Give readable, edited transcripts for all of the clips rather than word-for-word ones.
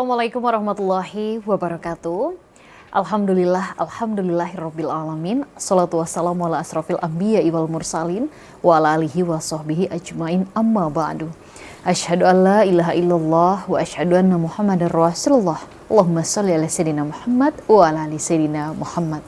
Assalamualaikum warahmatullahi wabarakatuh. Alhamdulillahirabbil alamin. Shalatu wassalamu ala asrofil anbiya'i wal mursalin wa ala alihi wa sahbihi ajmain, amma ba'du. Asyhadu an la ilaha illallah wa asyhadu anna Muhammadar Rasulullah. Allahumma shalli ala sayyidina Muhammad wa ala ali sayyidina Muhammad.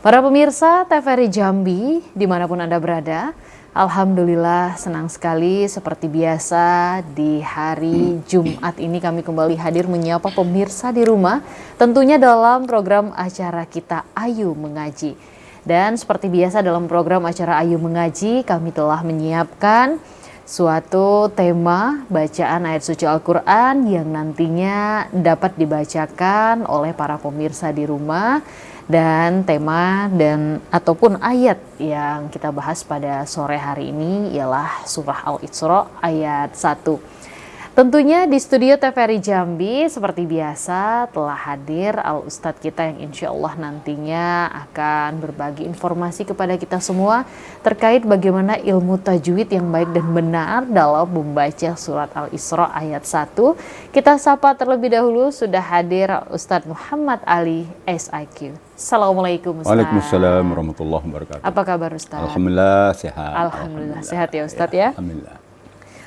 Para pemirsa TVRI Jambi dimanapun Anda berada, alhamdulillah senang sekali seperti biasa di hari Jumat ini kami kembali hadir menyapa pemirsa di rumah, tentunya dalam program acara kita Ayu Mengaji. Dan seperti biasa dalam program acara Ayu Mengaji kami telah menyiapkan suatu tema bacaan ayat suci Al-Quran yang nantinya dapat dibacakan oleh para pemirsa di rumah. Dan tema ataupun ayat yang kita bahas pada sore hari ini ialah surah Al-Isra ayat 1. Tentunya di studio TVRI Jambi seperti biasa telah hadir Al-Ustadz kita yang insya Allah nantinya akan berbagi informasi kepada kita semua terkait bagaimana ilmu tajwid yang baik dan benar dalam membaca surat Al-Isra ayat 1. Kita sapa terlebih dahulu sudah hadir Ustadz Muhammad Ali SIQ. Assalamualaikum Ustadz. Waalaikumsalam warahmatullahi wabarakatuh. Apa kabar Ustadz? Alhamdulillah sehat. Alhamdulillah sehat ya Ustadz ya. Alhamdulillah.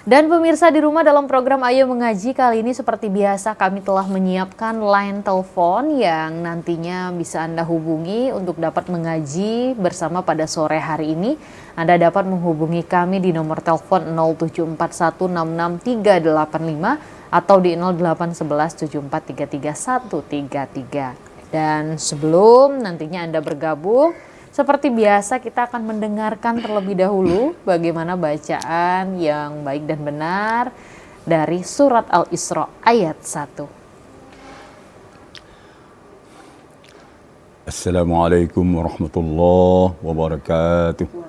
Dan pemirsa di rumah dalam program Ayu Mengaji kali ini seperti biasa kami telah menyiapkan line telepon yang nantinya bisa Anda hubungi untuk dapat mengaji bersama pada sore hari ini. Anda dapat menghubungi kami di nomor telepon 074166385 atau di 08117433133. Dan sebelum nantinya Anda bergabung, seperti biasa kita akan mendengarkan terlebih dahulu bagaimana bacaan yang baik dan benar dari surat Al-Isra ayat 1. Assalamualaikum warahmatullahi wabarakatuh.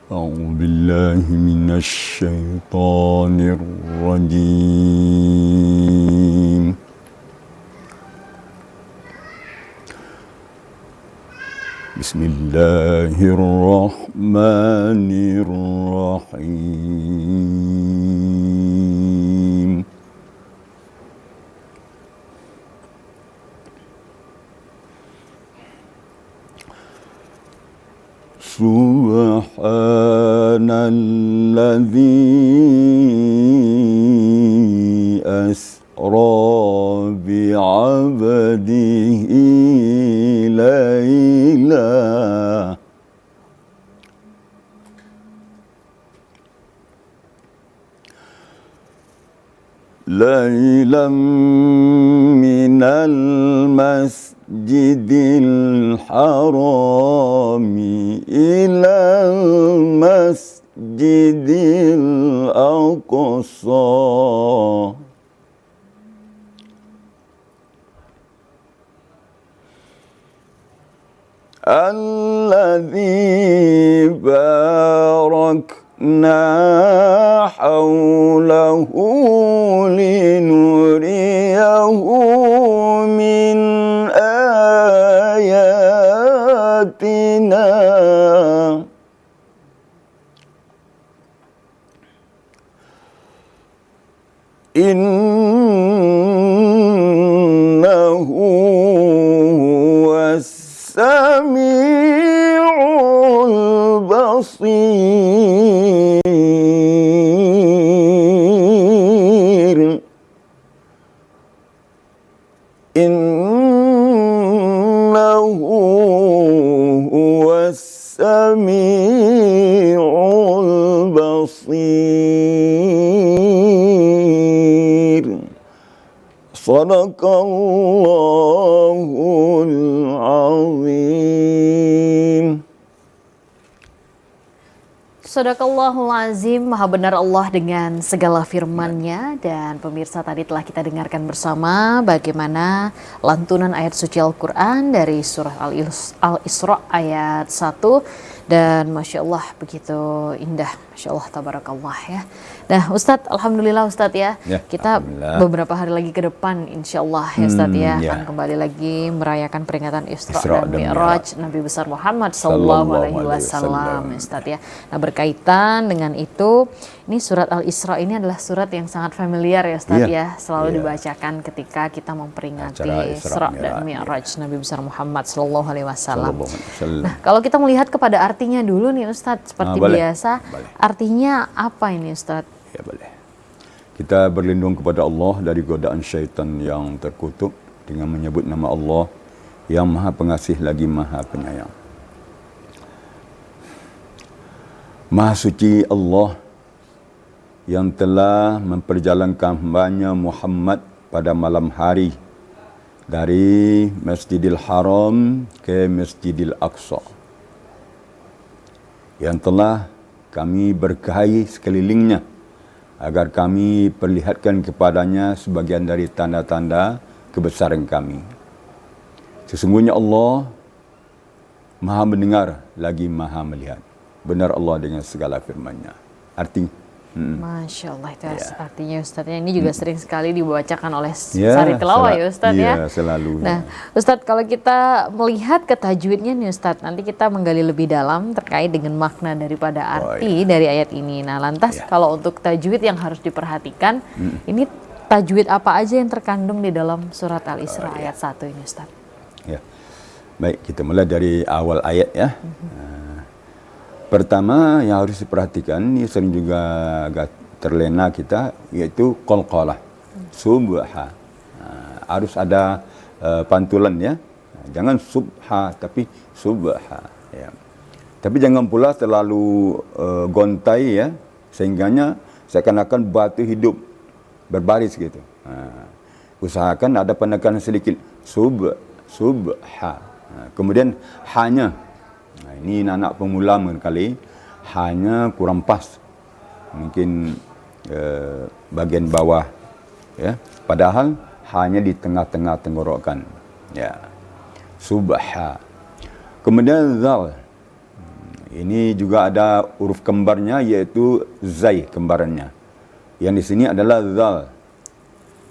A'udzu billahi minasy syaithanir rajim. Bismillahirrahmanirrahim. Subhanalladzi asra bi'abdihi laylan minal masjidil harami ilal masjidil aqsa alladzi barakna hawlahu linuriyahu min ayatina innahu huwas sami'ul basir. Innahu huwas sami'ul basir. Sadaqallahul azim. Sadaqallahul azim, maha benar Allah dengan segala firman-Nya. Dan pemirsa tadi telah kita dengarkan bersama bagaimana lantunan ayat suci Al-Quran dari surah Al-Isra ayat 1. Dan Masya Allah begitu indah Masya Allah, tabarakallah ya. Nah Ustadz, Alhamdulillah Ustadz ya, Ya, kita Alhamdulillah. beberapa hari lagi ke depan insya Allah ya Ustadz ya, Ya. akan kembali lagi merayakan peringatan Isra Isra dan dan Mi'raj Nabi besar Muhammad Sallallahu Alaihi Wasallam ya Ustadz ya. Nah berkaitan dengan itu, ini surat Al-Isra ini adalah surat yang sangat familiar ya Ustadz Ya. ya, selalu Ya. dibacakan ketika kita memperingati Acara Isra Isra dan Mi'raj, Mi'raj Nabi besar Muhammad Sallallahu Alaihi Wasallam. Sallallahu alaihi wasallam. Nah, kalau kita melihat kepada artinya dulu nih Ustadz, seperti boleh. biasa, Boleh. artinya apa ini Ustadz? Ya boleh. Kita berlindung kepada Allah dari godaan syaitan yang terkutuk dengan menyebut nama Allah yang Maha Pengasih lagi Maha Penyayang. Maha suci Allah yang telah memperjalankan hambanya Muhammad pada malam hari dari Masjidil Haram ke Masjidil Aqsa, yang telah kami berkahi sekelilingnya agar kami perlihatkan kepadanya sebagian dari tanda-tanda kebesaran kami. Sesungguhnya Allah Maha mendengar lagi Maha melihat. Benar Allah dengan segala firman-Nya. Arti Masya Allah, itu Ya. artinya Ustadz ya. Ini juga sering sekali dibacakan oleh Ya, Sari Tilawah ya Ustadz ya. iya, selalu. Nah Ustadz, kalau kita melihat ke tajwidnya nih Ustadz, nanti kita menggali lebih dalam terkait dengan makna daripada arti dari ayat ini. Nah lantas kalau untuk tajwid yang harus diperhatikan, ini tajwid apa aja yang terkandung di dalam surat Al-Isra ayat 1 ini Ustadz? Ya. Baik, kita mulai dari awal ayat ya. Pertama yang harus diperhatikan, ini sering juga agak terlena kita, yaitu qalqalah. Subha. Harus ada pantulan ya. Jangan subha tapi subha ya. Tapi jangan pula terlalu gontai ya, sehingganya seakan-akan batu hidup berbaris gitu. Usahakan ada penekanan sedikit, subha. Kemudian hanya, ini anak pemula kali, hanya kurang pas, mungkin bagian bawah ya, padahal hanya di tengah-tengah tenggorokan ya. Subha. Kemudian zal, ini juga ada huruf kembarnya, yaitu zai kembarannya, yang di sini adalah zal.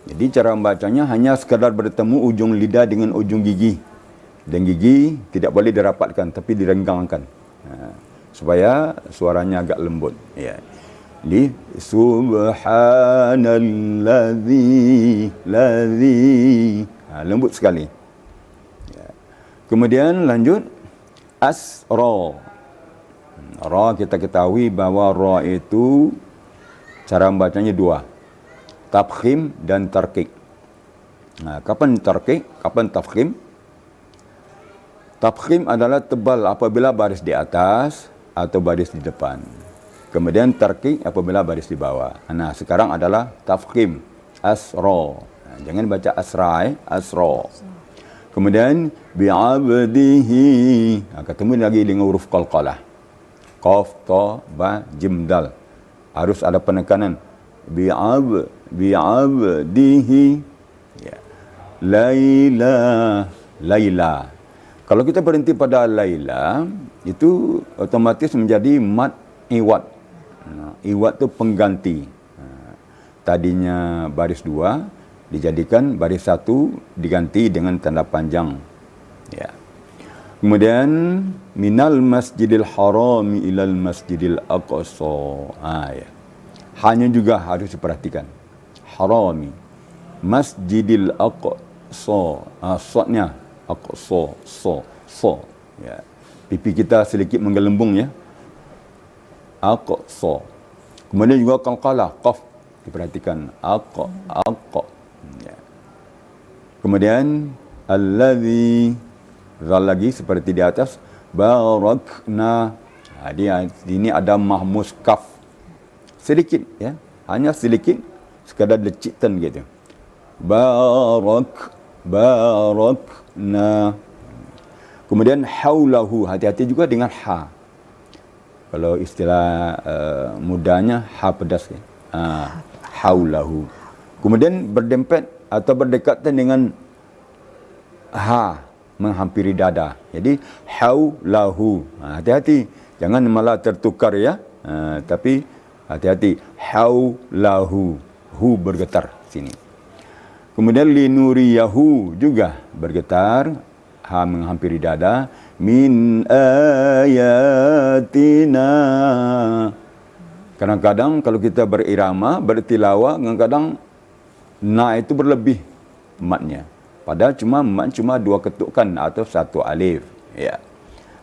Jadi cara membacanya hanya sekadar bertemu ujung lidah dengan ujung gigi, dan gigi tidak boleh dirapatkan tapi direnggangkan supaya suaranya agak lembut ya. Di subhanallazi lembut sekali ya. Kemudian lanjut asra. Ra, kita ketahui bahwa ra itu cara membacanya dua, tafkhim dan tarqiq. Nah, kapan tarqiq, kapan tafkhim? Tafkhim adalah tebal apabila baris di atas atau baris di depan. Kemudian tarqiq apabila baris di bawah. Nah, sekarang adalah tafkhim, asra. Nah, jangan baca asra, asra. Kemudian bi'abdihi. Nah, ketemu lagi dengan huruf qalqalah. Qaf, ta, ba, jim, dal. Harus ada penekanan. Bi'abdihi. Ya. Laila. Kalau kita berhenti pada Laila, itu otomatis menjadi mad iwad. Iwad itu pengganti. Tadinya baris 2, dijadikan baris 1, diganti dengan tanda panjang. Ya. Kemudian, minal masjidil harami ilal masjidil aqsa. Ya. Hanya juga harus diperhatikan. Harami. Masjidil aqsa. Sodnya. Aqsa, so, ya. Pipi kita sedikit menggelembung ya. Aqsa. Kemudian juga qalqalah, qaf, diperhatikan. Aqa. Ya. Kemudian allazi, zal lagi seperti di atas, barakna. Ini ada mahmus kaf. Sedikit ya. Hanya sedikit, sekadar decitan gitu. Barakna. Kemudian haulahu, hati-hati juga dengan ha. Kalau istilah mudanya ha pedas ya. Haulahu. Kemudian berdempet atau berdekatan dengan ha, menghampiri dada. Jadi haulahu. Hati-hati, jangan malah tertukar ya. Tapi hati-hati, haulahu, hu bergetar sini. Kemudian linuriyahu juga bergetar, ha menghampiri dada, min ayatina. Kadang-kadang kalau kita berirama, bertilawah, kadang-kadang na itu berlebih matnya. Padahal mat cuma 2 ketukan atau 1 alif. Ya.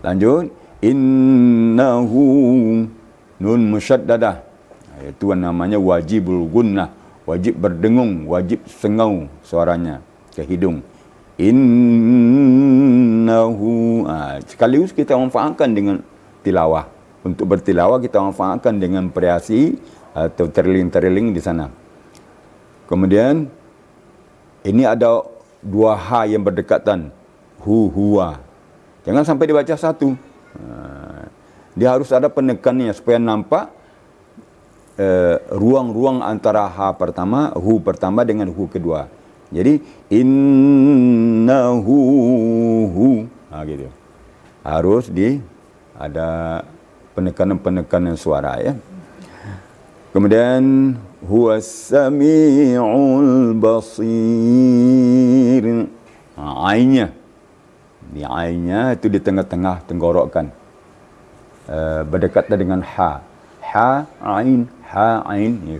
Lanjut, innahu nun musyaddadah. Itu namanya wajibul gunnah, wajib berdengung, wajib sengau suaranya ke hidung. Innahu. Sekaligus kita manfaatkan dengan tilawah. Untuk bertilawah kita manfaatkan dengan variasi atau terling-terling di sana. Kemudian ini ada 2 ha yang berdekatan, hu, huwa. Jangan sampai dibaca satu. Dia harus ada penekannya supaya nampak ruang-ruang antara ha pertama, hu pertama dengan hu kedua. Jadi innahu hu, gitu. Harus ada penekanan suara ya. Kemudian huwas samiul basir. Ainnya. Di ainnya itu di tengah-tengah tenggorokan. Berdekatan dengan ha. Ha ain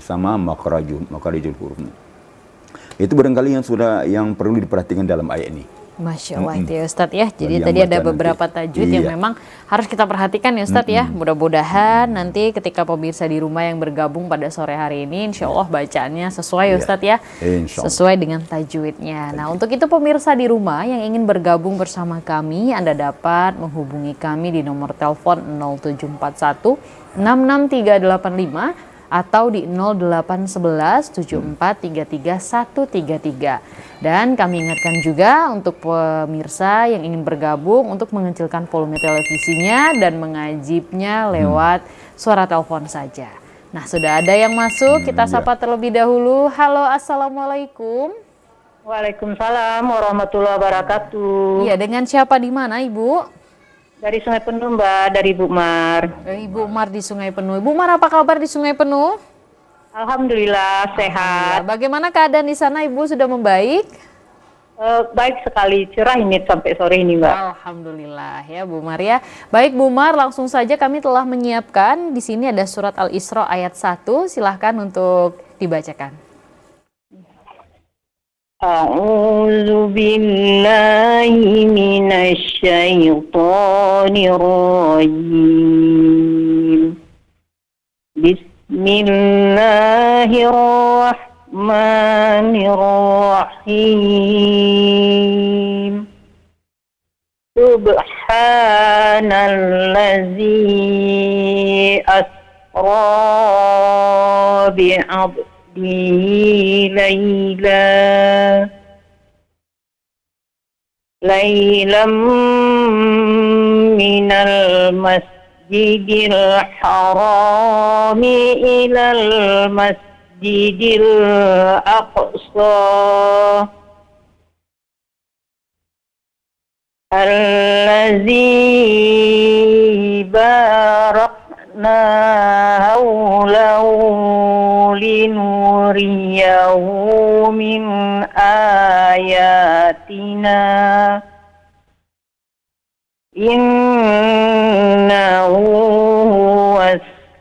sama makharijul huruf. Itu barangkali yang perlu diperhatikan dalam ayat ini. Masya Allah itu ya Ustadz ya. Jadi tadi ada beberapa tajwid yang memang harus kita perhatikan ya Ustadz ya. Mudah-mudahan nanti ketika pemirsa di rumah yang bergabung pada sore hari ini, insya Allah bacaannya sesuai ya Ustadz ya. Sesuai dengan tajwidnya. Nah untuk itu pemirsa di rumah yang ingin bergabung bersama kami, Anda dapat menghubungi kami di nomor telepon 0741 66385 atau di 0811 7433 133. Dan kami ingatkan juga untuk pemirsa yang ingin bergabung untuk mengecilkan volume televisinya dan mengajibnya lewat suara telepon saja. Nah sudah ada yang masuk, kita sapa terlebih dahulu. Halo, assalamualaikum. Waalaikumsalam warahmatullahi wabarakatuh. Iya, dengan siapa di mana Ibu? Dari Sungai Penuh Mbak, dari Ibu Mar. Ibu Mar di Sungai Penuh. Ibu Mar apa kabar di Sungai Penuh? Alhamdulillah sehat. Bagaimana keadaan di sana Ibu, sudah membaik? Baik sekali, cerah ini sampai sore ini Mbak. Alhamdulillah ya Bu Mar ya. Baik Bu Mar, langsung saja kami telah menyiapkan. Di sini ada surat Al-Isra ayat 1, silahkan untuk dibacakan. A'udzu billahi minasy syaithanir rajim. Bismillahirrahmanirrahim. Subhanallazi asra bi'abdihi ليلا من المسجد الحرام إلى المسجد الأقصى الذي باركنا حوله لنريه من آياتنا إنه هو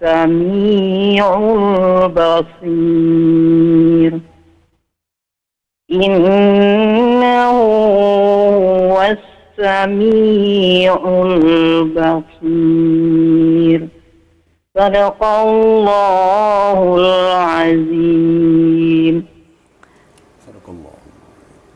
السميع البصير إنه هو السميع البصير Sadaqallahul azim.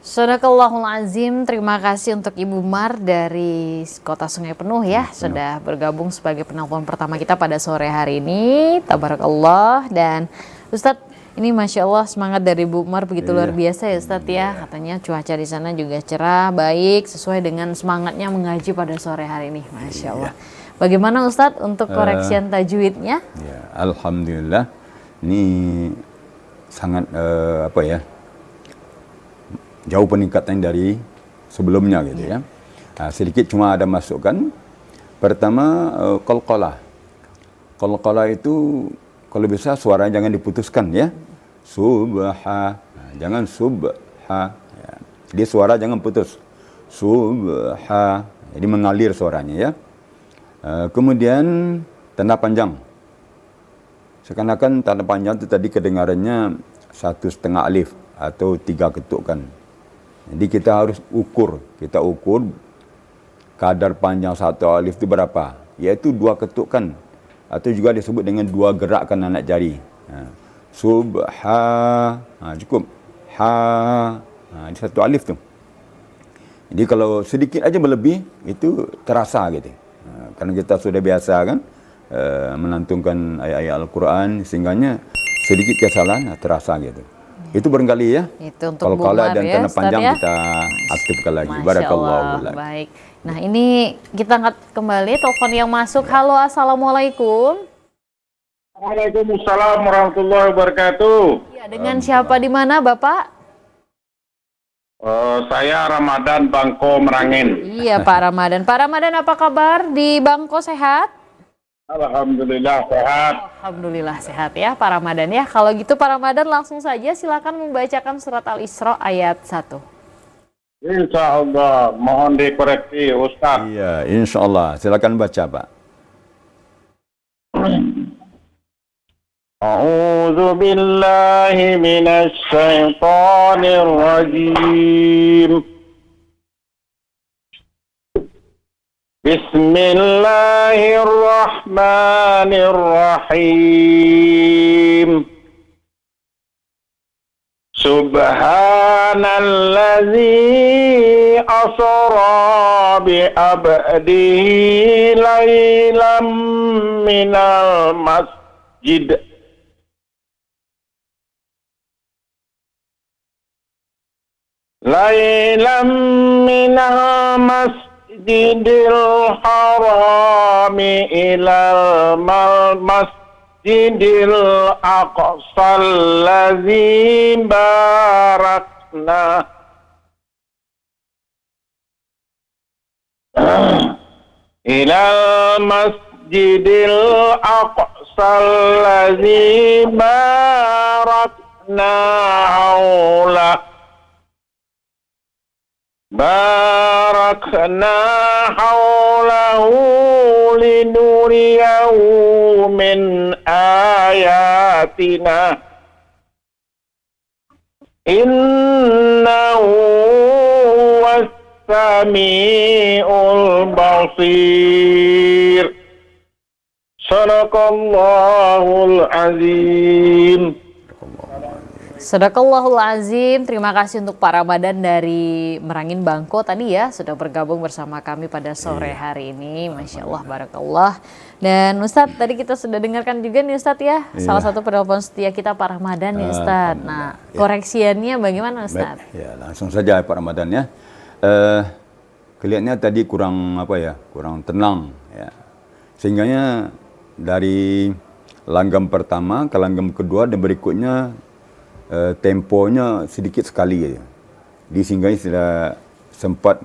Sadaqallahul azim. Terima kasih untuk Ibu Mar dari Kota Sungai Penuh ya, sudah bergabung sebagai penelpon pertama kita pada sore hari ini. Tabarakallah. Dan Ustadz, ini Masya Allah semangat dari Bu Mar begitu luar biasa ya Ustadz ya. Katanya cuaca di sana juga cerah, baik, sesuai dengan semangatnya mengaji pada sore hari ini. Masya Allah. Bagaimana Ustadz untuk koreksian tajwidnya? Ya, alhamdulillah. Ini sangat jauh peningkatan dari sebelumnya gitu ya. Sedikit cuma ada masukan. Pertama qalqalah. Qalqalah itu kalau bisa suara jangan diputuskan ya. Subha, jangan subha. Ya. Jadi suara jangan putus. Subha, jadi mengalir suaranya ya. Kemudian tanda panjang. Seakan-akan tanda panjang itu tadi kedengarannya 1,5 alif atau 3 ketukan. Jadi kita harus ukur. Kita ukur kadar panjang 1 alif itu berapa. Iaitu 2 ketukan. Atau juga disebut dengan 2 gerakan anak jari. Subha, cukup. Ha, di 1 alif tu. Jadi kalau sedikit aja berlebih, itu terasa gitu. Karena kita sudah biasa kan melantunkan ayat-ayat Al-Quran, sehingganya sedikit kesalahan terasa gitu. Itu barangkali ya. Itu untuk kalau Bumar dan ya, tanda panjang ya? kita aktifkan lagi. Masya Barakallahu Allah. lak. Baik. Nah ini kita angkat kembali telepon yang masuk. Halo, assalamualaikum. Waalaikumsalam warahmatullahi wabarakatuh. Ya, dengan siapa di mana Bapak? Saya Ramadan Bangko Merangin. Iya Pak Ramadan. Pak Ramadan apa kabar di Bangko, sehat? Alhamdulillah sehat. Alhamdulillah sehat ya Pak Ramadan ya. Kalau gitu Pak Ramadan langsung saja silakan membacakan surat Al-Isra ayat 1. Insya Allah, mohon dikoreksi Ustaz. Iya, insya Allah. Silakan baca Pak. A'udzu billahi minasy syaithanir rajim. Bismillahirrahmanirrahim. Subhanalladzi asra bi abdihi lailam minal masjid lailam minal masjidil harami ilal masjidil aqsal ladzi barakna ilal masjidil aqsal ladzi barakna haulah barakna haulahu linuriyahu min ayatina innahu was-sami'ul basir. Sadaqallahul azim. Sadaqallahul azim. Terima kasih untuk Pak Ramadan dari Merangin Bangko tadi ya, sudah bergabung bersama kami pada sore hari ini. Masya Allah, barakallah. Dan Ustadz, tadi kita sudah dengarkan juga nih Ustadz ya, salah satu penelpon setia kita Pak Ramadan ya Ustadz. Nah, koreksiannya bagaimana Ustadz? Baik, ya langsung saja Pak Ramadan ya. Kelihatannya tadi kurang tenang ya. Sehingganya dari langgam pertama ke langgam kedua dan berikutnya temponya sedikit sekali ya. Di singgahnya sudah sempat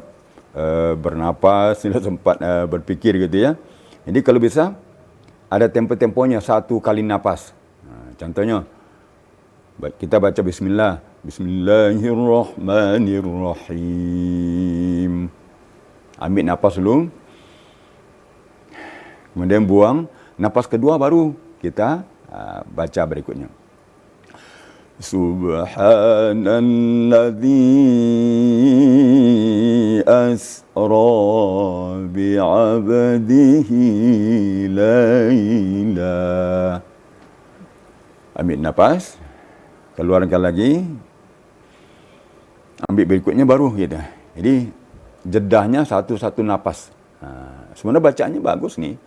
bernapas, sudah sempat berpikir gitu ya. Jadi kalau bisa ada tempo-temponya 1 kali napas. Contohnya kita baca bismillah, bismillahirrahmanirrahim. Ambil napas dulu. Kemudian buang, napas kedua baru kita baca berikutnya. Subhanalladzi asra bi'abdihi layla. Ambil nafas, keluarkan lagi, ambil berikutnya baru kita. Jadi jedahnya satu-satu nafas. Sebenarnya bacaannya bagus nih,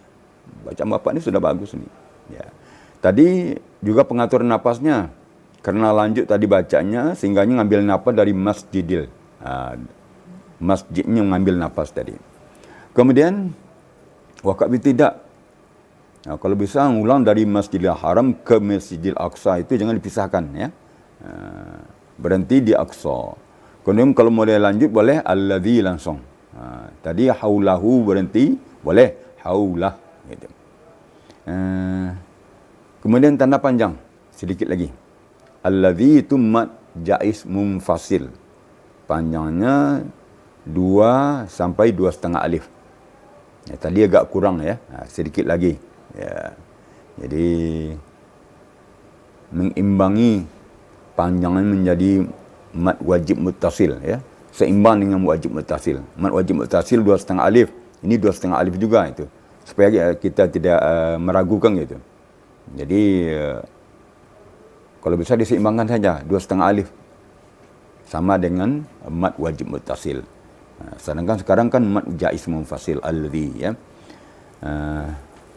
bacaan Bapak ini sudah bagus nih. Ya. Tadi juga pengaturan nafasnya. Karena lanjut tadi bacanya, sehingganya ngambil napas dari masjidil. Masjidnya ngambil napas tadi. Kemudian, waktu tidak. Nah, kalau bisa ngulang dari Masjidil Haram ke Masjidil Aqsa itu jangan dipisahkan ya. Berhenti di Aqsa. Kemudian kalau mau lanjut boleh alladzi langsung. Tadi haulahu berhenti, boleh haulah gitu. Kemudian tanda panjang sedikit lagi. Allazi itu mad jaiz munfasil. Panjangnya 2 sampai 2,5 alif. Ya, tadi agak kurang ya. Sedikit lagi. Ya. Jadi mengimbangi panjangnya menjadi mad wajib muttasil ya. Seimbang dengan wajib muttasil. Mad wajib muttasil 2,5 alif. Ini 2,5 alif juga itu. Supaya kita tidak meragukan gitu. Jadi kalau bisa diseimbangkan saja 2,5 alif. Sama dengan mad wajib muttasil. Sedangkan sekarang kan mad jaiz munfasil alladhi ya.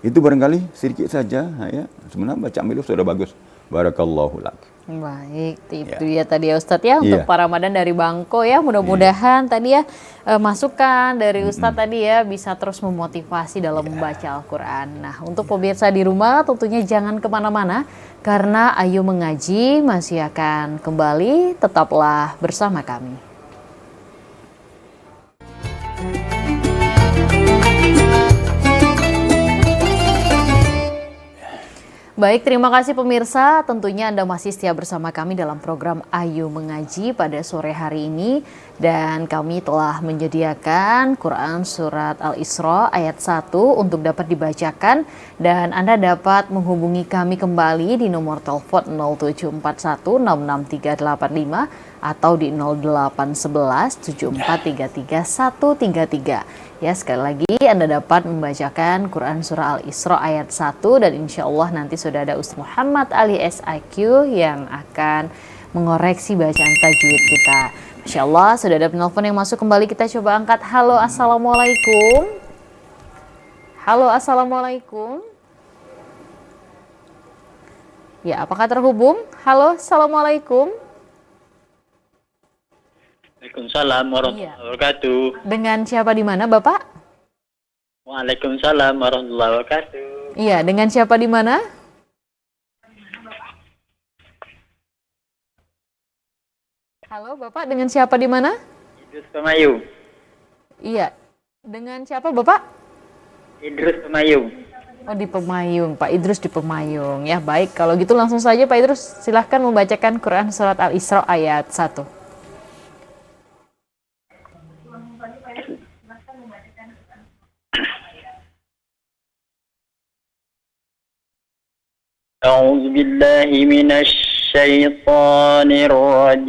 Itu barangkali sedikit saja ya. Sebenarnya baca milu sudah bagus. Barakallahu lak. Baik, itu ya tadi ya Ustadz ya untuk Iya. Pak Ramadan dari Bangko ya. Mudah-mudahan tadi ya masukan dari Ustadz tadi ya bisa terus memotivasi dalam membaca Al-Quran. Nah untuk pemirsa di rumah tentunya jangan kemana-mana karena Ayo Mengaji masih akan kembali. Tetaplah bersama kami. Baik, terima kasih pemirsa. Tentunya Anda masih setia bersama kami dalam program Ayo Mengaji pada sore hari ini. Dan kami telah menyediakan Quran Surat Al-Isra ayat 1 untuk dapat dibacakan. Dan Anda dapat menghubungi kami kembali di nomor telepon 0741663385 atau di 08117433 133. Ya, sekali lagi Anda dapat membacakan Quran Surah Al-Isra ayat 1 dan insya Allah nanti sudah ada Ustaz Muhammad Ali SIQ yang akan mengoreksi bacaan tajwid kita. Masya Allah, sudah ada penelpon yang masuk kembali, kita coba angkat. Halo, Assalamualaikum. Halo, Assalamualaikum. Ya, apakah terhubung? Halo, Assalamualaikum. Waalaikumsalam warahmatullahi wabarakatuh. Dengan siapa di mana, Bapak? Waalaikumsalam warahmatullahi wabarakatuh. Iya, dengan siapa di mana? Halo, Bapak, dengan siapa di mana? Idrus Pemayu. Iya, dengan siapa, Bapak? Idrus Pemayu. Oh, di Pemayung, Pak Idrus di Pemayung. Ya, baik. Kalau gitu langsung saja Pak Idrus, silahkan membacakan Quran Surat Al-Isra ayat 1. A'udzu billahi minasy syaithanir rajim.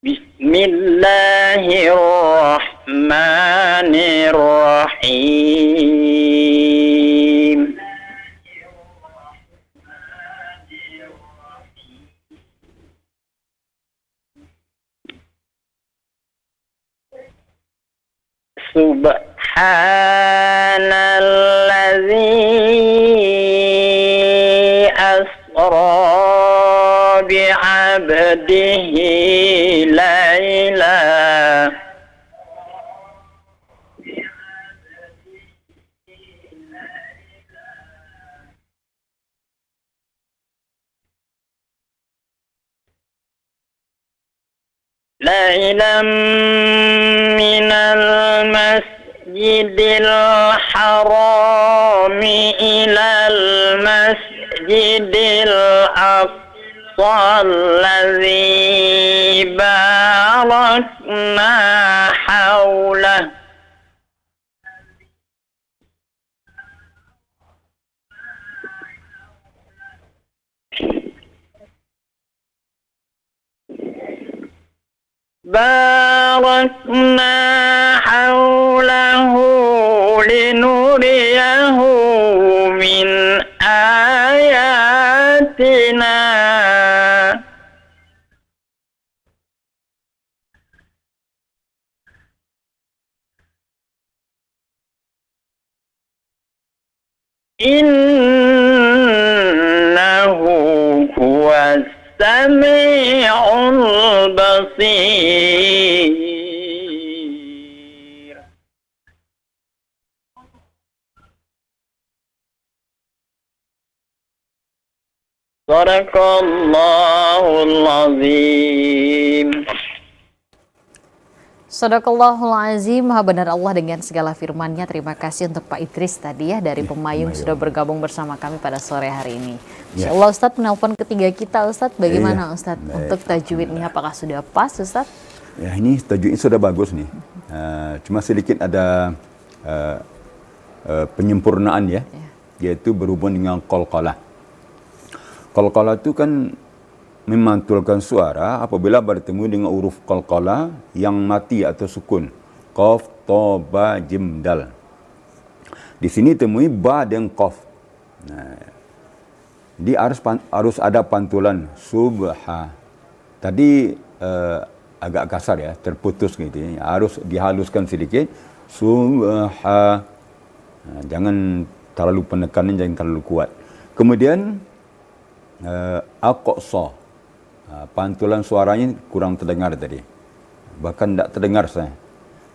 Bismillahirrahmanirrahim. Subhanalladzi asra bi'abdihi laila ليلا من المسجد الحرام إلى المسجد الأقصى الذي باركنا حوله باركنا حوله لنريه من آياتنا إنه هو السميع البصير. Sadaqallahul azim. Sadaqallahul azim, maha benar Allah dengan segala firman-Nya. Terima kasih untuk Pak Idris tadi ya dari Pemayung sudah bergabung bersama kami pada sore hari ini. Insyaallah Ustadz penelpon ketiga kita Ustadz, bagaimana Ustadz untuk tajwidnya, apakah sudah pas Ustadz? Ya, ini tajwidnya sudah bagus nih. Cuma sedikit ada penyempurnaan ya, yaitu berhubung dengan qalqalah. Qalqalah itu kan memantulkan suara apabila bertemu dengan huruf qalqalah yang mati atau sukun. Qaf, ta, ba, jim, dal. Di sini temui ba dan qaf. Dia harus ada pantulan subha. Tadi agak kasar ya, terputus gitu ya. Harus dihaluskan sedikit. Subha. Jangan terlalu penekanan, jangan terlalu kuat. Kemudian aqsa. Pantulan suaranya kurang terdengar tadi. Bahkan tidak terdengar saya.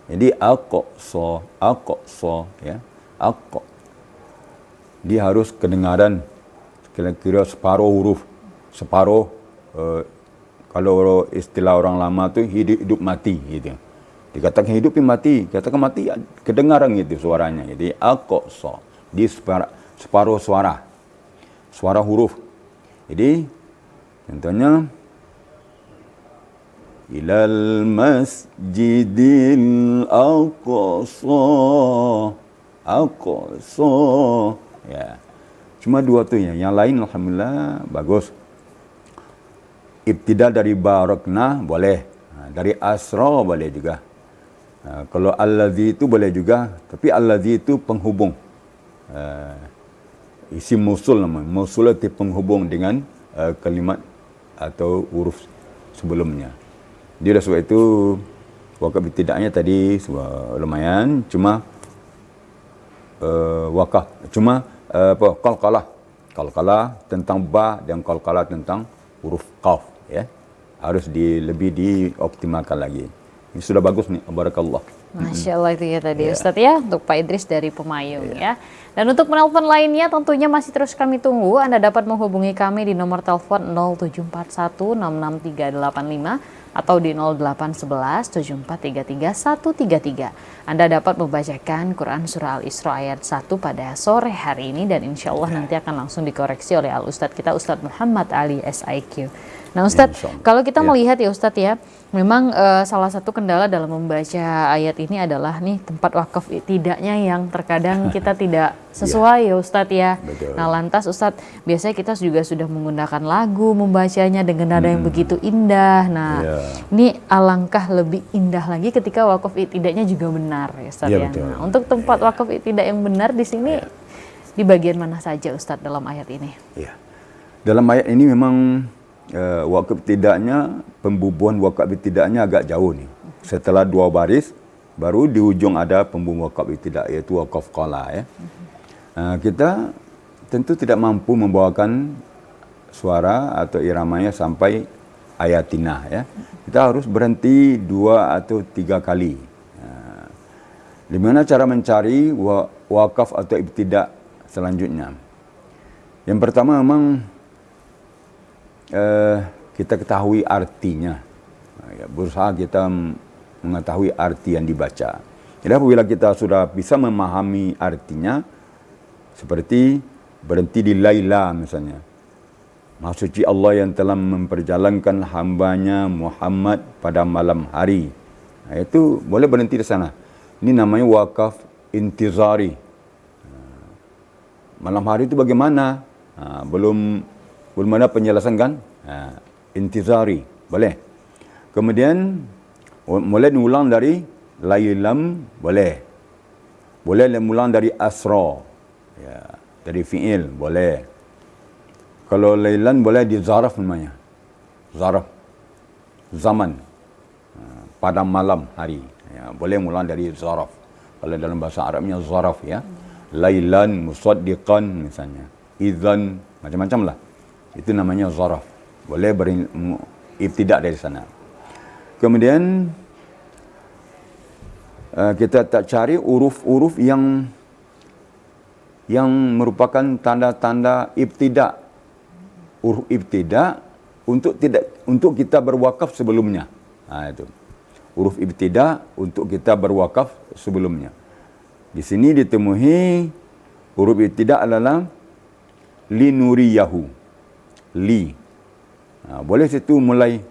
Jadi aqsa ya. Aq. Dia harus kedengaran kira-kira separuh huruf. Separuh kalau istilah orang lama tu hidup mati gitu. Dikatakan hidup mati, katakan mati kedengaran gitu suaranya. Jadi aqsa. Di separuh suara. Suara huruf. Jadi contohnya ilal masjidil aqsa ya, cuma dua tu ya, yang lain alhamdulillah bagus. Ibtida dari barakna boleh, dari asra boleh juga. Kalau allazi itu boleh juga, tapi allazi itu penghubung, isim mausul namanya. Mausul itu penghubung dengan kalimat atau huruf sebelumnya. Dia dah sebab itu wakaf ibtida'nya tadi lumayan, cuma qalqalah tentang ba dan qalqalah tentang huruf qaf ya. Harus lebih dioptimalkan lagi. Ini sudah bagus nih, barakallah. Masya Allah itu ya tadi Ustadz ya, untuk Pak Idris dari Pemayung ya. Dan untuk penelpon lainnya tentunya masih terus kami tunggu. Anda dapat menghubungi kami di nomor telepon 0741663855 atau di 08117433 133. Anda dapat membacakan Quran Surah Al-Isra ayat 1 pada sore hari ini, dan insya Allah nanti akan langsung dikoreksi oleh Al-Ustadz kita, Ustadz Muhammad Ali SIQ. Nah Ustadz, kalau kita melihat ya Ustadz ya, memang salah satu kendala dalam membaca ayat ini adalah nih tempat wakaf tidaknya yang terkadang kita tidak sesuai ya Ustadz ya. Betul. Nah lantas Ustadz, biasanya kita juga sudah menggunakan lagu membacanya dengan nada yang begitu indah. Nah ini alangkah lebih indah lagi ketika wakaf tidaknya juga benar ya Ustadz ya. Nah, untuk tempat wakaf tidak yang benar di sini di bagian mana saja Ustadz dalam ayat ini? Ya. Dalam ayat ini memang wakaf tidaknya, pembubuhan wakaf tidaknya agak jauh nih. Setelah dua baris, baru di ujung ada pembubuhan wakaf tidak, yaitu wakaf qala ya. Kita tentu tidak mampu membawakan suara atau iramanya sampai ayatinah ya. Kita harus berhenti 2 atau 3 kali. Di mana cara mencari wakaf atau ibtidak selanjutnya? Yang pertama memang kita ketahui artinya. Berusaha kita mengetahui arti yang dibaca. Jadi apabila kita sudah bisa memahami artinya, seperti berhenti di Laila misalnya. Maha suci Allah yang telah memperjalankan hambanya Muhammad pada malam hari. Itu boleh berhenti di sana. Ini namanya wakaf intizari. Malam hari itu bagaimana? Belum ada penjelasan kan? Intizari, boleh. Kemudian mulai diulang dari Lailam, boleh. Boleh diulang dari Asra, ya, dari fi'il, boleh. Kalau Lailan boleh di zaraf namanya. Zaraf, zaman, pada malam hari. Ya, boleh ulang dari zaraf. Kalau dalam bahasa Arabnya zaraf ya. Lailan, musaddiqan misalnya. Idzan, macam-macam lah. Itu namanya zaraf. Boleh ibtidak dari sana. Kemudian kita tak cari huruf-huruf yang merupakan tanda-tanda ibtidak. huruf ibtida untuk kita berwakaf sebelumnya. Itu. Huruf ibtida untuk kita berwakaf sebelumnya. Di sini ditemui huruf ibtida adalah linuriyahu. Li. Boleh situ mulai,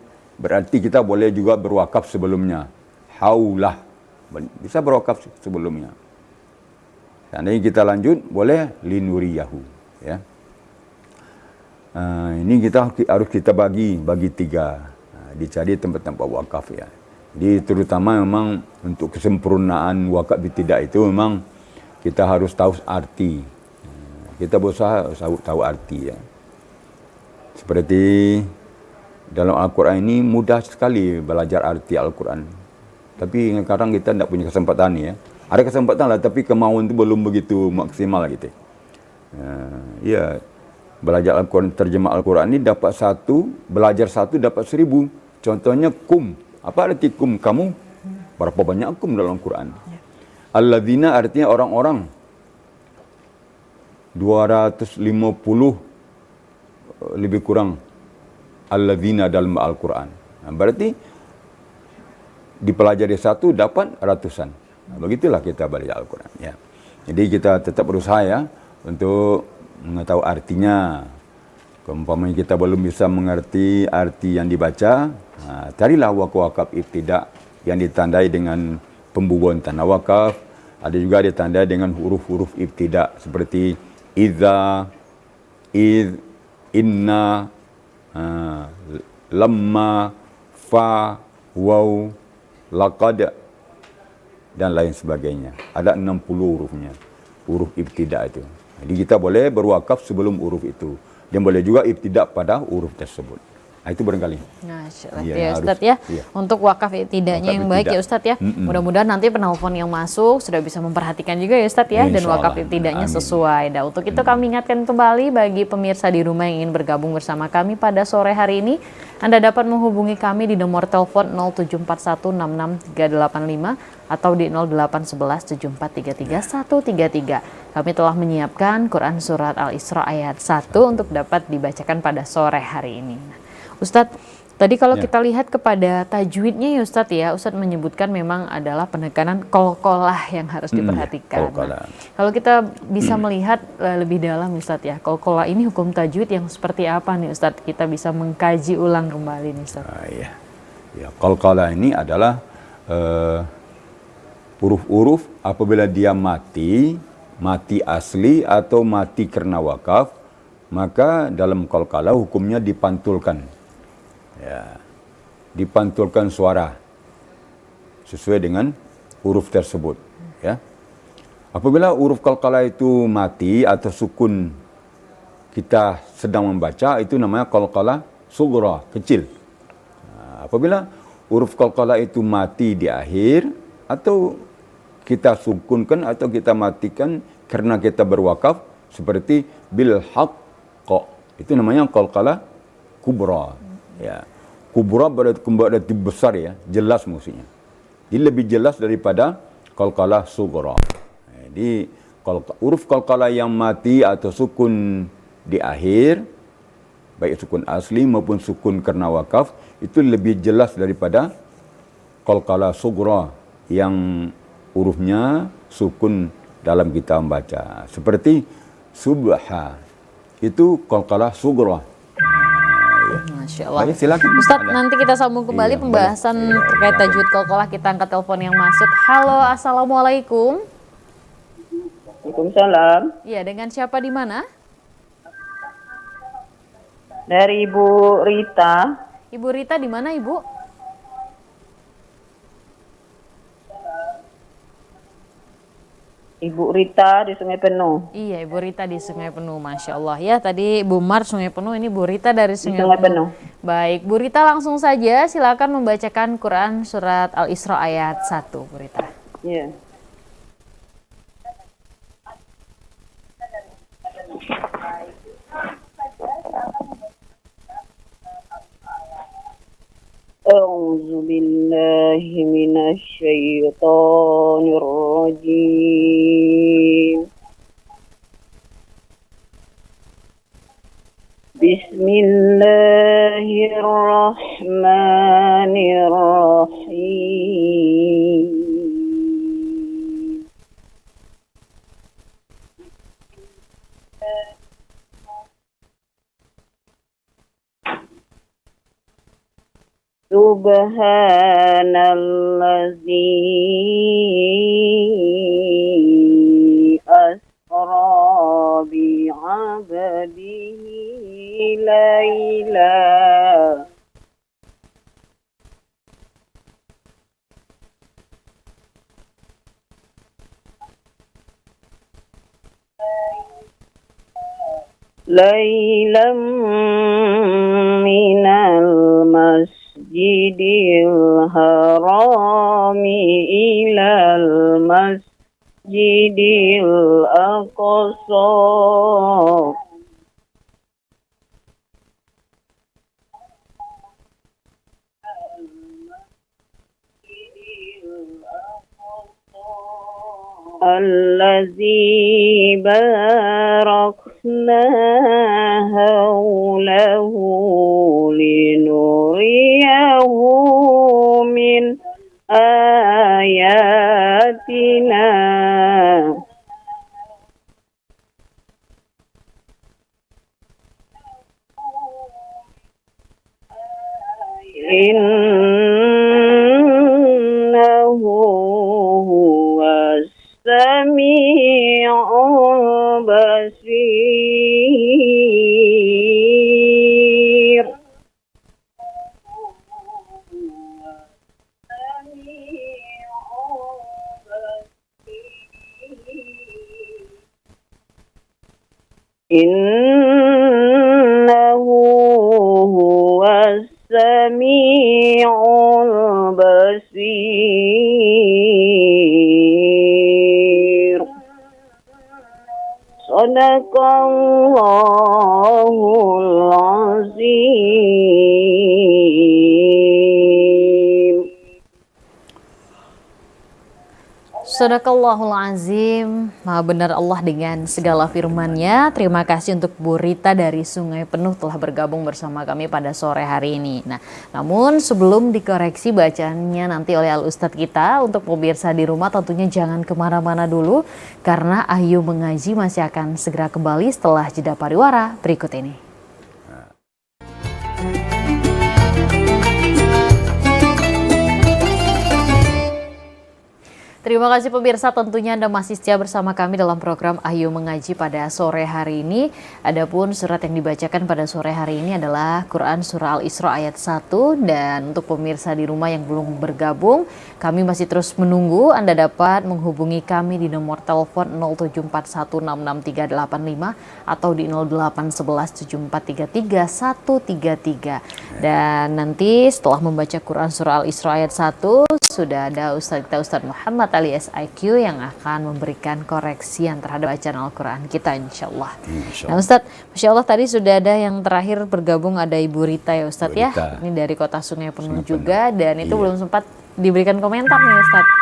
berarti kita boleh juga berwakaf sebelumnya. Haulah. Bisa berwakaf sebelumnya. Seandainya kita lanjut, boleh linuriyahu. Ya. Ini harus kita bagi tiga. Dicari tempat-tempat wakaf ya. Jadi terutama memang untuk kesempurnaan wakaf ibtida itu memang kita harus tahu arti. Kita berusaha tahu arti ya. Seperti dalam Al-Quran ini mudah sekali belajar arti Al-Quran. Tapi kadang kita tidak punya kesempatan ya. Ada kesempatan lah, tapi kemauan itu belum begitu maksimal gitu. Ya, belajar Al-Quran, terjemah Al-Quran ini dapat belajar satu dapat 1000. Contohnya kum. Apa arti kum? Kamu. Berapa banyak kum dalam Al-Quran? Alladzina artinya orang-orang. 250 lebih kurang. Alladzina dalam Al-Quran. Berarti dipelajari satu dapat ratusan. Begitulah kita belajar Al-Quran. Ya. Jadi kita tetap berusaha ya untuk mengetahui artinya. Umpamanya kita belum bisa mengerti arti yang dibaca, carilah wakaf ibtida yang ditandai dengan pembubuhan tanda wakaf. Ada juga ditandai dengan huruf-huruf ibtida seperti idza, id, inna, lamma, fa, waw, laqad, dan lain sebagainya. Ada 60 hurufnya, huruf ibtida itu. Jadi kita boleh berwakaf sebelum huruf itu. Dan boleh juga ibtida pada huruf tersebut. Itu barangkali. Ya Ustadz ya. Iya. Untuk wakaf ibtidanya yang baik ya Ustadz ya. Mudah-mudahan nanti penelpon yang masuk sudah bisa memperhatikan juga ya Ustadz ya. Dan wakaf ibtidanya sesuai. Dan untuk itu kami ingatkan kembali bagi pemirsa di rumah yang ingin bergabung bersama kami pada sore hari ini. Anda dapat menghubungi kami di nomor telepon 074166385 atau di 08117433133. Kami telah menyiapkan Quran Surat Al-Isra ayat 1 untuk dapat dibacakan pada sore hari ini. Ustadz, tadi kalau kita lihat kepada tajwidnya ya Ustadz ya, Ustadz menyebutkan memang adalah penekanan qalqalah yang harus diperhatikan. Nah, kalau kita bisa melihat lebih dalam Ustadz ya, qalqalah ini hukum tajwid yang seperti apa nih Ustadz? Kita bisa mengkaji ulang kembali nih Ustadz. Ya, qalqalah ini adalah huruf-huruf apabila dia mati asli atau mati karena wakaf, maka dalam qalqalah hukumnya dipantulkan. Ya, dipantulkan suara sesuai dengan huruf tersebut. Ya. Apabila huruf qalqalah itu mati atau sukun kita sedang membaca, itu namanya qalqalah sughra, kecil. Apabila huruf qalqalah itu mati di akhir atau kita sukunkan atau kita matikan karena kita berwakaf seperti bil haqq, itu namanya qalqalah kubra. Ya. Kubra berarti besar ya, jelas maksudnya. Ini lebih jelas daripada qalqalah sughra. Jadi huruf qalqalah yang mati atau sukun di akhir, baik sukun asli maupun sukun karena wakaf, itu lebih jelas daripada qalqalah sughra yang hurufnya sukun dalam kita membaca. Seperti subha, itu qalqalah sughra. Masya Allah. Baik, silakan. Ustadz, nanti kita sambung kembali pembahasan terkait tajwid qalqalah. Kita angkat telepon yang masuk. Halo, assalamualaikum. Waalaikumsalam. Iya, dengan siapa di mana? Dari Ibu Rita. Ibu Rita di mana Ibu? Ibu Rita di Sungai Penuh. Iya, Ibu Rita di Sungai Penuh, Masya Allah. Ya, tadi Bu Mar Sungai Penuh, ini Bu Rita dari Sungai Penuh. Baik, Bu Rita langsung saja silakan membacakan Quran Surat Al-Isra ayat 1, Bu Rita. Iya. أعوذ بالله من الشيطان الرجيم بسم Bismillahirrahmanirrahim. Subhanallazi asra bi'abdihi layla laylam minal masjidil harami ilal masjidil aqsa allazi barakna hawlahu linuriyahu min ayatina. Innahu huwas sami'ul basir. Innahu huwas sami'ul basir. Sadaqallahul azim. Sadaqallahul azim. Maha benar Allah dengan segala firman-Nya. Terima kasih untuk Bu Rita dari Sungai Penuh telah bergabung bersama kami pada sore hari ini. Nah, namun sebelum dikoreksi bacaannya nanti oleh Al-Ustadz kita, untuk pemirsa di rumah tentunya jangan kemana-mana dulu, karena Ayo Mengaji masih akan segera kembali setelah jeda pariwara berikut ini. Terima kasih pemirsa, tentunya Anda masih setia bersama kami dalam program Ayo Mengaji pada sore hari ini. Adapun surat yang dibacakan pada sore hari ini adalah Quran Surah Al-Isra ayat 1. Dan untuk pemirsa di rumah yang belum bergabung, kami masih terus menunggu. Anda dapat menghubungi kami di nomor telepon 074166385 atau di 08117433133. Dan nanti setelah membaca Quran Surah Al-Isra ayat 1, sudah ada Ustadz kita, Ustadz Muhammad Ali SIQ, yang akan memberikan koreksian terhadap bacaan Al-Quran kita insya Allah. Nah Ustadz, Masya Allah tadi sudah ada yang terakhir bergabung, ada Ibu Rita ya Ustadz ya. Ini dari kota Sungai Penuh juga, dan itu belum sempat diberikan komentar nih Ustadz.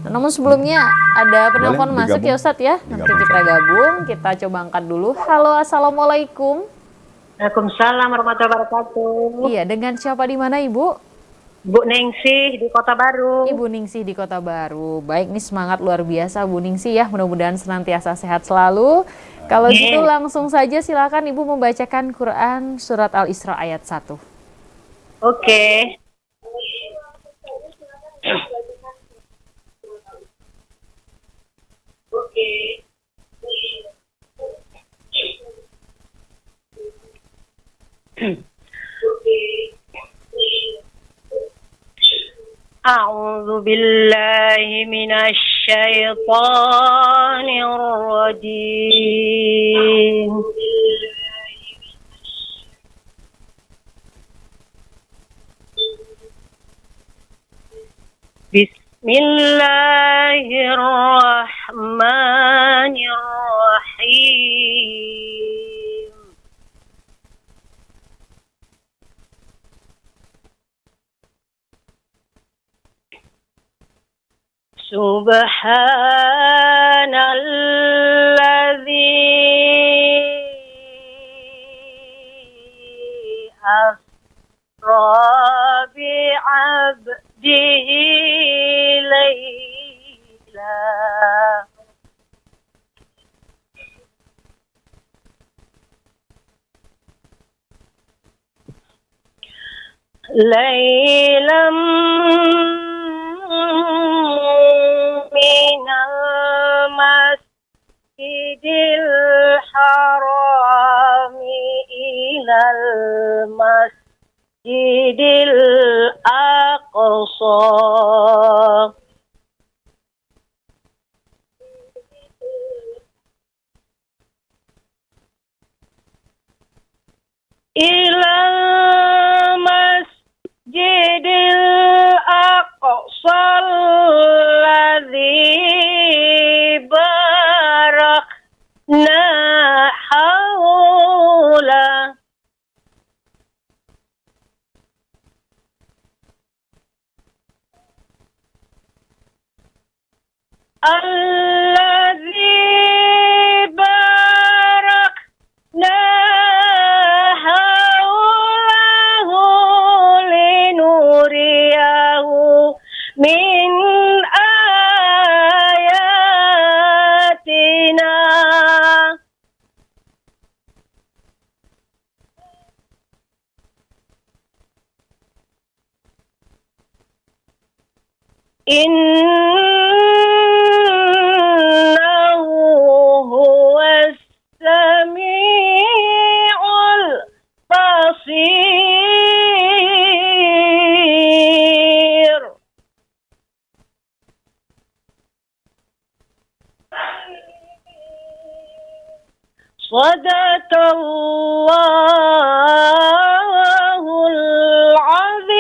Nah, namun sebelumnya ada penelpon masuk ya Ustadz ya. Nanti kita gabung, kita coba angkat dulu. Halo, Assalamualaikum. Waalaikumsalam warahmatullahi wabarakatuh. Iya, dengan siapa di mana Ibu? Bu Ningsih di Kota Baru. Ibu Ningsih di Kota Baru. Baik, nih semangat luar biasa Bu Ningsih ya. Mudah-mudahan senantiasa sehat selalu. Kalau gitu langsung saja silakan Ibu membacakan Quran Surat Al-Isra ayat 1. Oke. A'udzu billahi minasy syaithanir rajim. Bismillahirrahmanirrahim. Subhanalladzi ليلا ليلا من المسجد الحرام إلى المسجد الأقصى إلى المسجد الأقصى الذي باركنا حوله الذي باركنا حوله لنريه من آياتنا إنه هو السميع البصير صدق الله العظيم.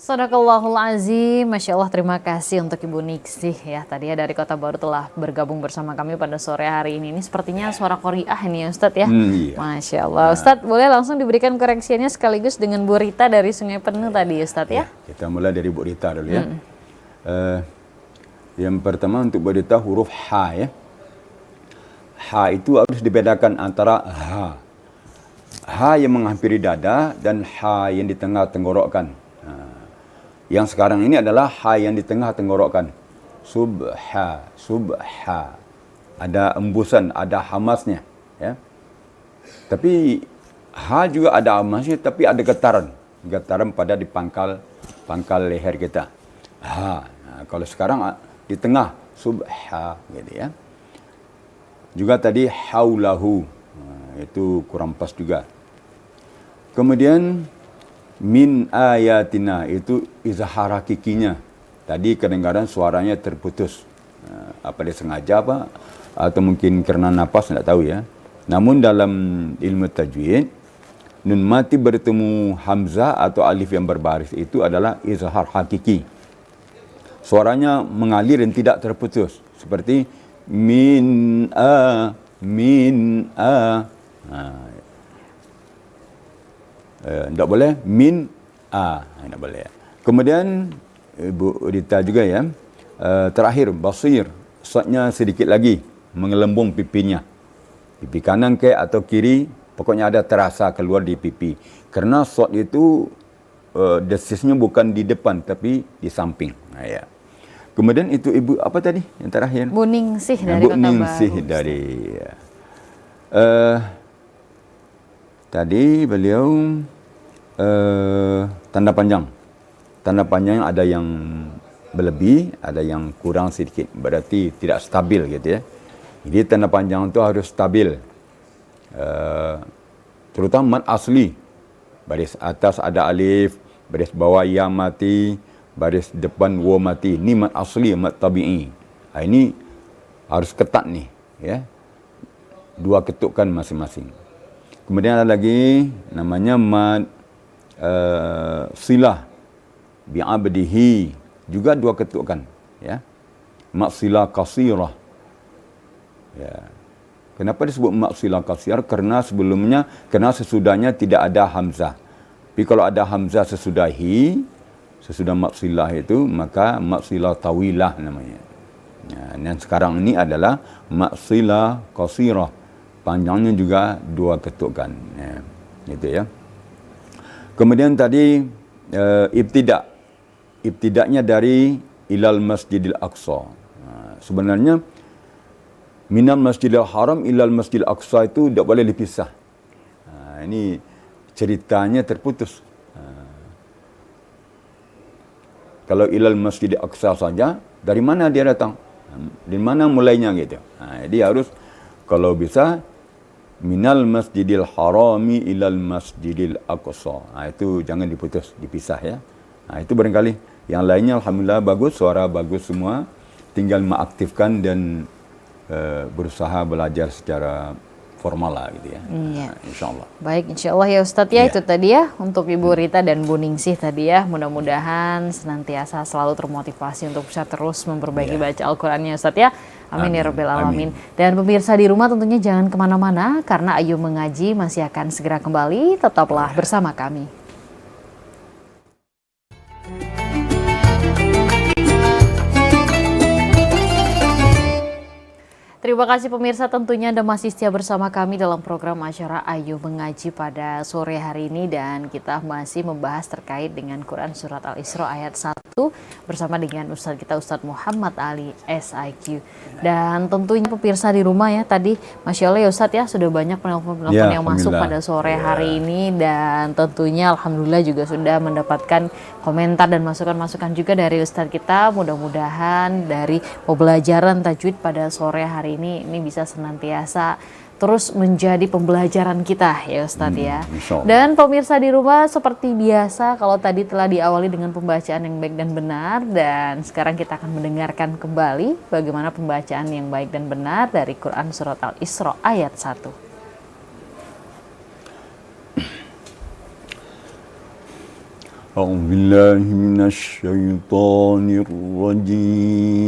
Sadaqallahul azim. Masya Allah, terima kasih untuk Ibu Ningsih ya. Tadi ya dari Kota Baru telah bergabung bersama kami pada sore hari ini. Ini sepertinya suara Qori'ah ini ya Ustadz ya. Iya. Masya Allah. Ustadz boleh langsung diberikan koreksiannya sekaligus dengan Bu Rita dari Sungai Penuh tadi Ustadz ya. Kita mulai dari Bu Rita dulu ya. Yang pertama untuk Bu Rita huruf ha ya. Ha itu harus dibedakan antara ha yang menghampiri dada dan ha yang di tengah tenggorokan. Yang sekarang ini adalah ha yang di tengah tenggorokan. Subha. Ada embusan, ada hamasnya ya. Tapi ha juga ada hamasnya, tapi ada getaran pada di pangkal leher kita. Kalau sekarang di tengah subha gitu ya. Juga tadi haulahu, itu kurang pas juga. Kemudian min ayatina itu izhar hakikinya. Tadi kedengaran suaranya terputus. Apa dia sengaja apa atau mungkin karena napas tidak tahu ya. Namun dalam ilmu tajwid, nun mati bertemu hamzah atau alif yang berbaris itu adalah izhar hakiki. Suaranya mengalir dan tidak terputus. Seperti min a. Tidak boleh min a, tidak boleh. Kemudian Ibu Rita juga ya, terakhir basir, shotnya sedikit lagi mengelembung pipinya, pipi kanan ke atau kiri, pokoknya ada terasa keluar di pipi. Karena shot itu desisnya bukan di depan tapi di samping. Ya. Kemudian itu Ibu apa tadi yang terakhir? Bu Ningsih dari Bu Kota Ningsih Baru. dari tadi beliau tanda panjang. Tanda panjang ada yang berlebih, ada yang kurang sedikit. Berarti tidak stabil gitu ya. Jadi tanda panjang itu harus stabil. Terutama mat asli. Baris atas ada alif, baris bawah ya mati, baris depan wa mati. Ini mat asli, mat tabi'i. Ini harus ketat nih ya. Dua ketukan masing-masing. Kemudian ada lagi namanya mad silah bi'abdihi, juga dua ketukan ya. Mad silah qasirah. Ya. Kenapa disebut mad silah qasirah? Karena sebelumnya, karena sesudahnya tidak ada hamzah. Tapi kalau ada hamzah sesudah mad silah itu, maka mad silah tawilah namanya. Ya, dan sekarang ini adalah mad silah qasirah. panjangnya juga 2 ketukan. Gitu ya. Kemudian tadi ibtidaknya dari ilal Masjidil Aqsa. Sebenarnya minal Masjidil Haram ilal Masjidil Aqsa itu tidak boleh dipisah. Ini ceritanya terputus. Kalau ilal Masjidil Aqsa saja, dari mana dia datang? Di mana mulainya gitu. Jadi harus kalau bisa minal Masjidil Harami ilal Masjidil Aqsa. Itu jangan diputus, dipisah ya. Itu barangkali. Yang lainnya alhamdulillah bagus, suara bagus semua. Tinggal mengaktifkan dan berusaha belajar secara formal lah gitu ya. Iya. Insyaallah. Baik, insyaallah ya Ustadz ya, itu tadi ya untuk Ibu Rita dan Bu Ningsih tadi ya. Mudah-mudahan senantiasa selalu termotivasi untuk bisa terus memperbaiki baca Al-Qur'annya Ustadz ya. Amin ya Rabbil Alamin. Dan pemirsa di rumah tentunya jangan kemana-mana karena Ayu Mengaji masih akan segera kembali. Tetaplah bersama kami. Terima kasih pemirsa, tentunya Anda masih setia bersama kami dalam program acara Ayu Mengaji pada sore hari ini, dan kita masih membahas terkait dengan Quran Surat Al-Isra ayat 1 bersama dengan Ustadz kita Ustadz Muhammad Ali SIQ. Dan tentunya pemirsa di rumah ya, tadi Masya Allah ya Ustadz ya, sudah banyak penelpon yang masuk pada sore hari ini, dan tentunya Alhamdulillah juga sudah mendapatkan komentar dan masukan-masukan juga dari Ustadz kita. Mudah-mudahan dari pembelajaran tajwid pada sore hari ini bisa senantiasa terus menjadi pembelajaran kita ya Ustadz ya. Dan pemirsa di rumah seperti biasa, kalau tadi telah diawali dengan pembacaan yang baik dan benar, dan sekarang kita akan mendengarkan kembali bagaimana pembacaan yang baik dan benar dari Quran Surat Al-Isra ayat 1. أعوذ بالله من الشيطان الرجيم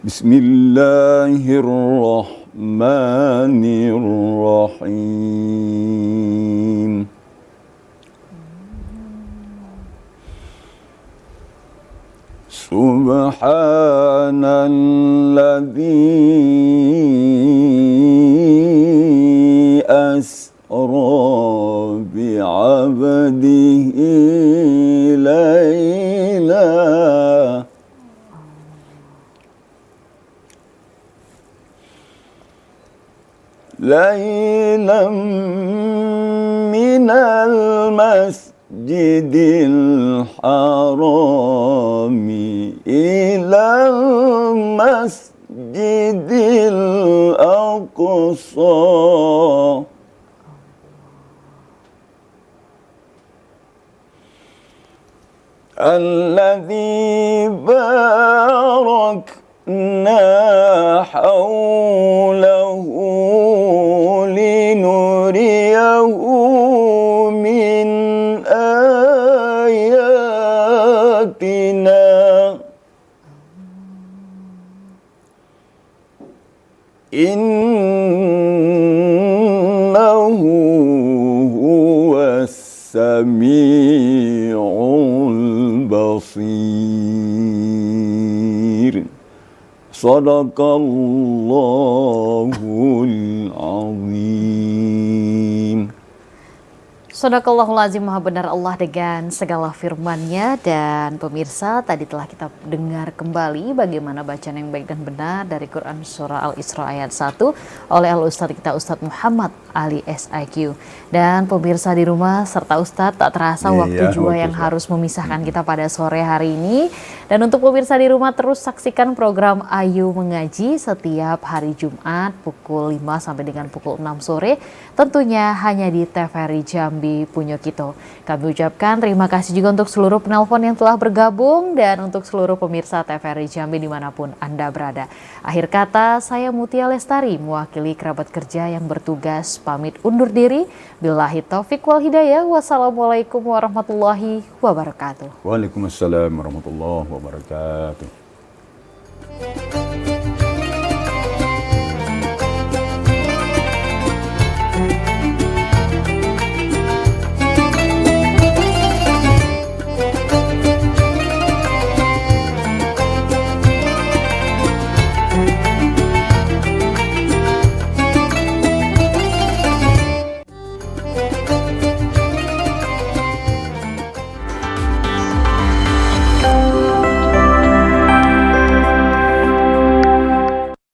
بسم الله الرحمن الرحيم سبحان الذي أسرى بعبده ليلا من المسجد الحرام إلى المسجد الأقصى الذي باركنا حوله لنريه من آياتنا إنه هو السميع البصير صدق الله العظيم. Sadaqallahul azim, maha benar Allah dengan segala firman-Nya. Dan pemirsa, tadi telah kita dengar kembali bagaimana bacaan yang baik dan benar dari Quran Surah Al-Isra ayat 1 oleh Al-Ustadz kita Ustadz Muhammad Ali SIQ. Dan pemirsa di rumah serta Ustadz, tak terasa waktu juga yang harus memisahkan kita pada sore hari ini. Dan untuk pemirsa di rumah, terus saksikan program Ayu Mengaji setiap hari Jumat pukul 5 sampai dengan pukul 6 sore. Tentunya hanya di TVRI Jambi Punyo Kito. Kami ucapkan terima kasih juga untuk seluruh penelpon yang telah bergabung dan untuk seluruh pemirsa TVRI Jambi dimanapun Anda berada. Akhir kata, saya Mutia Lestari mewakili kerabat kerja yang bertugas pamit undur diri. Billahi taufik wal hidayah. Wassalamualaikum warahmatullahi wabarakatuh. Waalaikumsalam warahmatullahi wabarakatuh.